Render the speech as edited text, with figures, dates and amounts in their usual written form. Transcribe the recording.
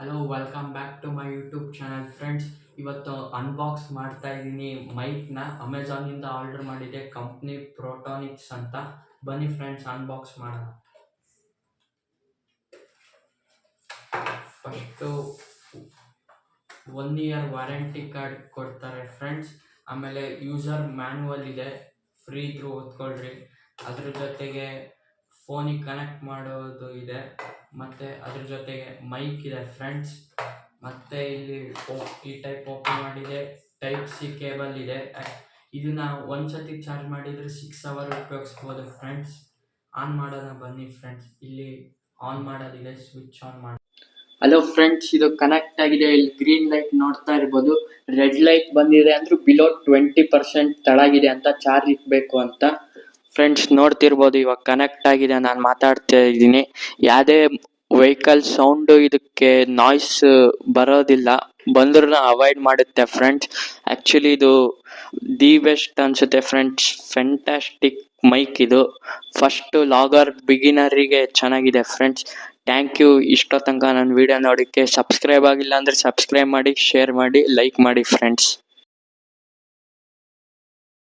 Hello welcome back to my YouTube channel friends. ಇವತ್ತು unbox ಮಾಡ್ತಾ ಇದ್ದೀನಿ ಮೈಕ್ನ. ಅಮೆಝಾನಿಂದ ಆರ್ಡರ್ ಮಾಡಿದೆ, ಕಂಪ್ನಿ ಪ್ರೋಟಾನಿಕ್ಸ್ ಅಂತ. ಬನ್ನಿ ಫ್ರೆಂಡ್ಸ್, ಅನ್ಬಾಕ್ಸ್ ಮಾಡೋಣ. ಫಸ್ಟು 1 ಇಯರ್ ವಾರಂಟಿ ಕಾರ್ಡ್ ಕೊಡ್ತಾರೆ ಫ್ರೆಂಡ್ಸ್. ಆಮೇಲೆ ಯೂಸರ್ ಮ್ಯಾನ್ಯುವಲ್ ಇದೆ, ಫ್ರೀ ಇದ್ರೂ ಓದ್ಕೊಳ್ರಿ. ಅದ್ರ ಜೊತೆಗೆ ಫೋನಿಗೆ ಕನೆಕ್ಟ್ ಮಾಡೋದು ಇದೆ, ಮತ್ತು ಅದ್ರ ಜೊತೆಗೆ ಮೈಕ್ ಇದೆ ಫ್ರೆಂಡ್ಸ್. ಮತ್ತು ಇಲ್ಲಿ ಈ ಟೈಪ್ ಓಪನ್ ಮಾಡಿದೆ, ಟೈಪ್ ಸಿ ಕೇಬಲ್ ಇದೆ. ಇದನ್ನ ಒಂದ್ಸತಿ ಚಾರ್ಜ್ ಮಾಡಿದರೆ 6 ಅವರ್ ಉಪಯೋಗಿಸ್ಬೋದು ಫ್ರೆಂಡ್ಸ್. ಆನ್ ಮಾಡೋಣ ಬನ್ನಿ ಫ್ರೆಂಡ್ಸ್. ಇಲ್ಲಿ ಆನ್ ಮಾಡೋದಿದೆ, ಸ್ವಿಚ್ ಆನ್ ಮಾಡಿ. ಹಲೋ ಫ್ರೆಂಡ್ಸ್, ಇದು ಕನೆಕ್ಟ್ ಆಗಿದೆ. ಇಲ್ಲಿ ಗ್ರೀನ್ ಲೈಟ್ ನೋಡ್ತಾ ಇರ್ಬೋದು. ರೆಡ್ ಲೈಟ್ ಬಂದಿದೆ ಅಂದ್ರೆ ಬಿಲೋ 20% ತಳಗಿದೆ ಅಂತ, ಚಾರ್ಜ್ ಇಕ್ಬೇಕು ಅಂತ. ಫ್ರೆಂಡ್ಸ್ ನೋಡ್ತಿರ್ಬೋದು, ಇವಾಗ ಕನೆಕ್ಟ್ ಆಗಿದೆ. ನಾನು ಮಾತಾಡ್ತಾ ಇದ್ದೀನಿ. ಯಾವುದೇ ವೆಹಿಕಲ್ ಸೌಂಡು ಇದಕ್ಕೆ ನಾಯ್ಸ್ ಬರೋದಿಲ್ಲ, ಬಂದ್ರೂ ಅವಾಯ್ಡ್ ಮಾಡುತ್ತೆ ಫ್ರೆಂಡ್ಸ್. ಆ್ಯಕ್ಚುಲಿ ಇದು ದಿ ಬೆಸ್ಟ್ ಅನಿಸುತ್ತೆ ಫ್ರೆಂಡ್ಸ್. ಫೆಂಟಾಸ್ಟಿಕ್ ಮೈಕ್ ಇದು. ಫಸ್ಟು ಲಾಗರ್ ಬಿಗಿನರಿಗೆ ಚೆನ್ನಾಗಿದೆ ಫ್ರೆಂಡ್ಸ್. ಥ್ಯಾಂಕ್ ಯು ಇಷ್ಟೋ ತನಕ ನನ್ನ ವಿಡಿಯೋ ನೋಡೋಕ್ಕೆ. ಸಬ್ಸ್ಕ್ರೈಬ್ ಆಗಿಲ್ಲ ಅಂದರೆ ಸಬ್ಸ್ಕ್ರೈಬ್ ಮಾಡಿ, ಶೇರ್ ಮಾಡಿ, ಲೈಕ್ ಮಾಡಿ ಫ್ರೆಂಡ್ಸ್.